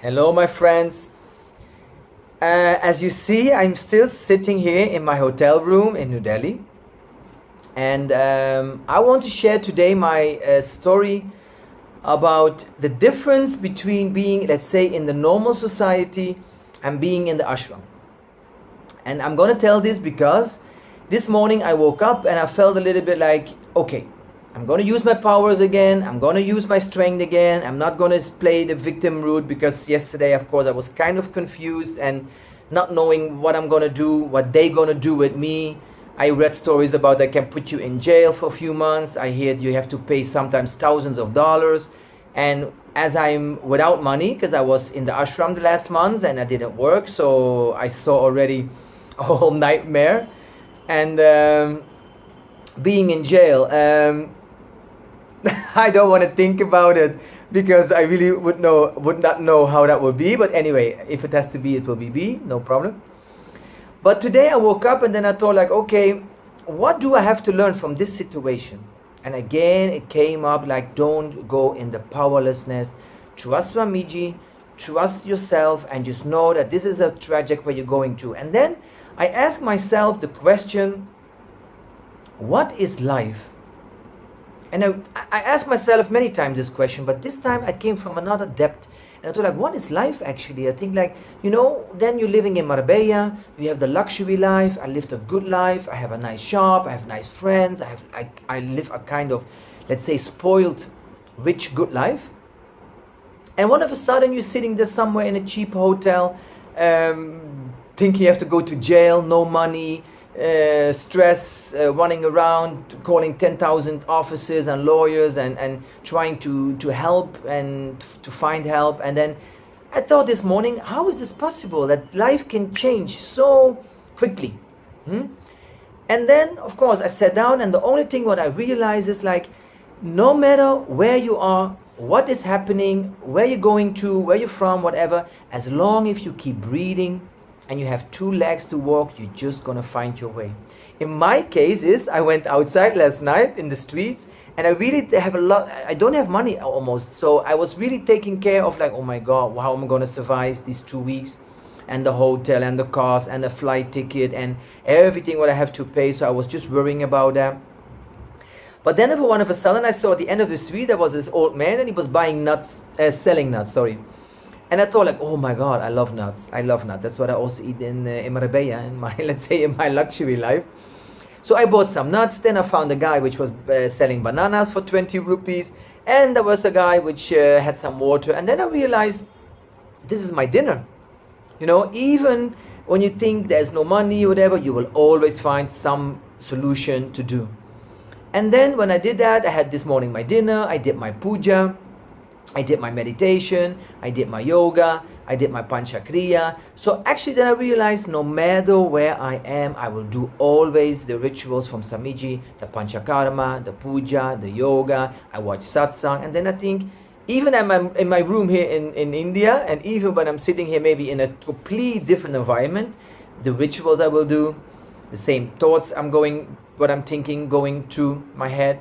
Hello, my friends. As you see, I'm still sitting here in my hotel room in New Delhi, and I want to share today my story about the difference between being, let's say, in the normal society and being in the ashram. And I'm gonna tell this because this morning I woke up and I felt a little bit like, okay, I'm gonna use my powers again, I'm gonna use my strength again, I'm not gonna play the victim route, because yesterday, of course, I was kind of confused and not knowing what I'm gonna do, what they gonna do with me. I read stories about they can put you in jail for a few months. I heard you have to pay sometimes thousands of dollars. And as I'm without money, because I was in the ashram the last months and I didn't work, so I saw already a whole nightmare. And being in jail, I don't want to think about it because I really would not know how that would be. But anyway, if it has to be, it will be, no problem. But today I woke up and then I thought like, okay, what do I have to learn from this situation? And again, it came up like, don't go in the powerlessness. Trust Swamiji, trust yourself, and just know that this is a tragic where you're going to. And then I asked myself the question, what is life? And I asked myself many times this question, but this time I came from another depth. And I thought like, what is life actually? I think like, then you're living in Marbella, you have the luxury life. I lived a good life. I have a nice shop, I have nice friends. I live a kind of, let's say, spoiled, rich, good life. And all of a sudden you're sitting there somewhere in a cheap hotel, thinking you have to go to jail, no money, stress, running around, calling 10,000 officers and lawyers and trying to help and to find help. And then I thought this morning, how is this possible that life can change so quickly? And then, of course, I sat down, and the only thing what I realized is like, no matter where you are, what is happening, where you're going to, where you're from, whatever, as long as you keep breathing, and you have two legs to walk, you're just gonna find your way. In my case is, I went outside last night in the streets, and I really have I don't have money almost, so I was really taking care of like, oh my God, how am I gonna survive these 2 weeks, and the hotel, and the cost, and the flight ticket, and everything what I have to pay, so I was just worrying about that. But then all of a sudden, I saw at the end of the street, there was this old man, and he was buying nuts, selling nuts, sorry. And I thought like, oh my God, I love nuts. I love nuts. That's what I also eat in Marbella, in my, let's say, in my luxury life. So I bought some nuts. Then I found a guy which was selling bananas for 20 rupees. And there was a guy which had some water. And then I realized, this is my dinner. Even when you think there's no money or whatever, you will always find some solution to do. And then when I did that, I had this morning my dinner. I did my puja. I did my meditation, I did my yoga, I did my panchakriya. So actually then I realized no matter where I am, I will do always the rituals from Swamiji, the panchakarma, the puja, the yoga. I watch satsang, and then I think, even in my room here in India, and even when I'm sitting here maybe in a completely different environment, the rituals I will do, the same thoughts what I'm thinking going through my head.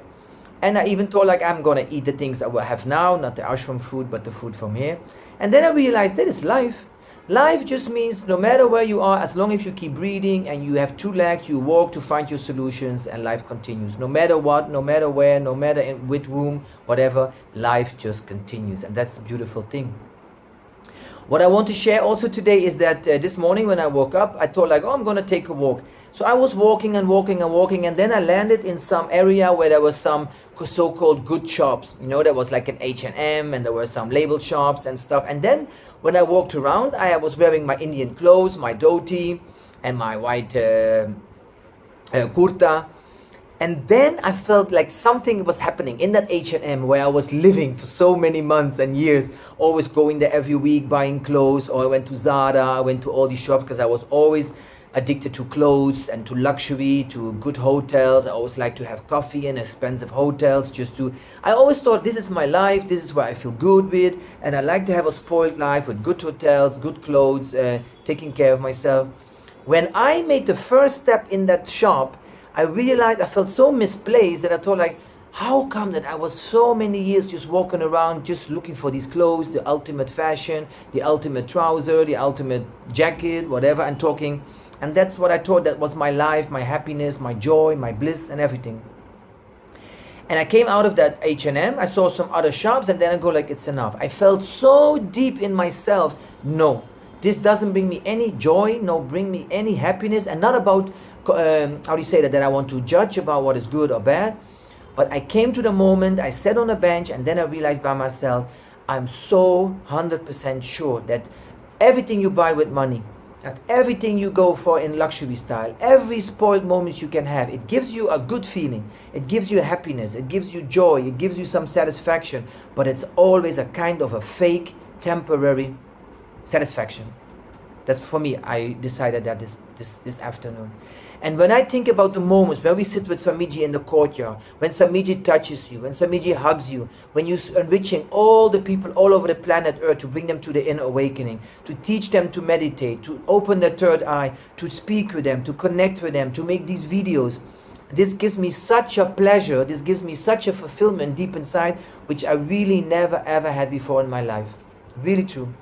And I even thought like, I'm gonna eat the things I will have now, not the ashram food, but the food from here. And then I realized that is life. Life just means no matter where you are, as long as you keep breathing and you have two legs, you walk to find your solutions, and life continues. No matter what, no matter where, no matter in which room, whatever, life just continues. And that's the beautiful thing. What I want to share also today is that this morning when I woke up, I thought like, oh, I'm gonna take a walk. So I was walking and walking and walking, and then I landed in some area where there was some so-called good shops. There was like an H&M, and there were some label shops and stuff. And then when I walked around, I was wearing my Indian clothes, my dhoti, and my white kurta. And then I felt like something was happening in that H&M where I was living for so many months and years, always going there every week buying clothes, or I went to Zara, I went to all these shops because I was always addicted to clothes and to luxury, to good hotels. I always like to have coffee in expensive hotels I always thought this is my life, this is where I feel good with, and I like to have a spoiled life with good hotels, good clothes, taking care of myself. When I made the first step in that shop, I realized I felt so misplaced that I thought like, how come that I was so many years just walking around just looking for these clothes, the ultimate fashion, the ultimate trouser, the ultimate jacket, whatever, and talking. And that's what I thought that was my life, my happiness, my joy, my bliss, and everything. And I came out of that H&M, I saw some other shops, and then I go like, it's enough. I felt so deep in myself, no, this doesn't bring me any joy, no, bring me any happiness, and not about, how do you say that I want to judge about what is good or bad. But I came to the moment, I sat on a bench, and then I realized by myself, I'm so 100% sure that everything you buy with money, that everything you go for in luxury style, every spoiled moment you can have, it gives you a good feeling, it gives you happiness, it gives you joy, it gives you some satisfaction, but it's always a kind of a fake, temporary satisfaction. That's for me, I decided that this afternoon. And when I think about the moments when we sit with Swamiji in the courtyard, when Swamiji touches you, when Swamiji hugs you, when you're enriching all the people all over the planet Earth to bring them to the inner awakening, to teach them to meditate, to open their third eye, to speak with them, to connect with them, to make these videos, this gives me such a pleasure, this gives me such a fulfillment deep inside, which I really never ever had before in my life. Really true.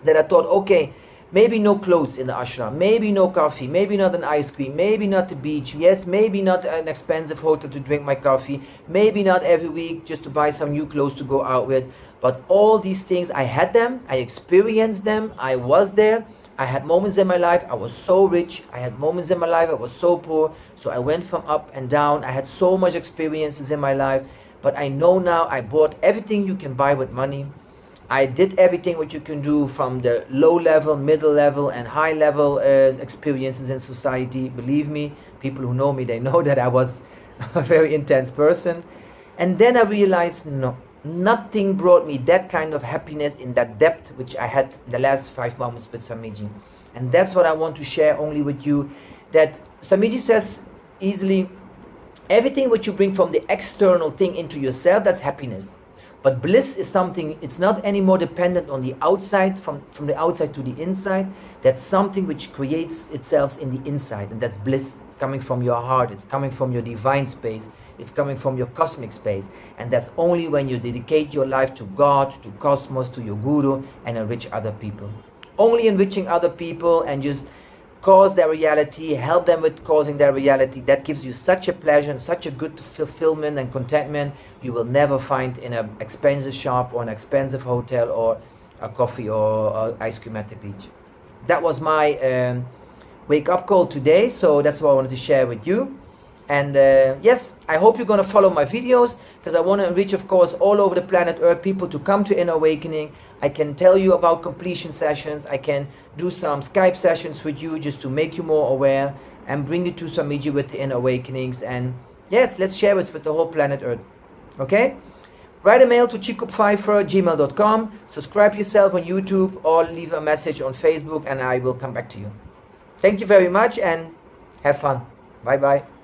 That I thought, okay, maybe no clothes in the ashram, maybe no coffee, maybe not an ice cream, maybe not the beach, yes, maybe not an expensive hotel to drink my coffee, maybe not every week just to buy some new clothes to go out with, but all these things, I had them, I experienced them, I was there. I had moments in my life I was so rich, I had moments in my life I was so poor, so I went from up and down. I had so much experiences in my life, but I know now I bought everything you can buy with money. I did everything what you can do from the low level, middle level, and high level experiences in society. Believe me, people who know me, they know that I was a very intense person. And then I realized, no, nothing brought me that kind of happiness in that depth which I had in the last 5 moments with Swamiji. And that's what I want to share only with you, that Swamiji says easily, everything what you bring from the external thing into yourself, that's happiness. But bliss is something, it's not anymore dependent on the outside, from the outside to the inside. That's something which creates itself in the inside, and that's bliss. It's coming from your heart, it's coming from your divine space, it's coming from your cosmic space. And that's only when you dedicate your life to God, to cosmos, to your guru, and enrich other people. Only enriching other people and just cause their reality, help them with causing their reality, that gives you such a pleasure and such a good fulfillment and contentment you will never find in an expensive shop or an expensive hotel or a coffee or ice cream at the beach. That was my wake-up call today, so that's what I wanted to share with you. And yes, I hope you're going to follow my videos, because I want to enrich, of course, all over the planet Earth people to come to Inner Awakening. I can tell you about completion sessions. I can do some Skype sessions with you just to make you more aware and bring you to Swamiji with the Inner Awakenings. And yes, let's share this with the whole planet Earth. Okay? Write a mail to chikopfeiffer@gmail.com. Subscribe yourself on YouTube or leave a message on Facebook and I will come back to you. Thank you very much and have fun. Bye-bye.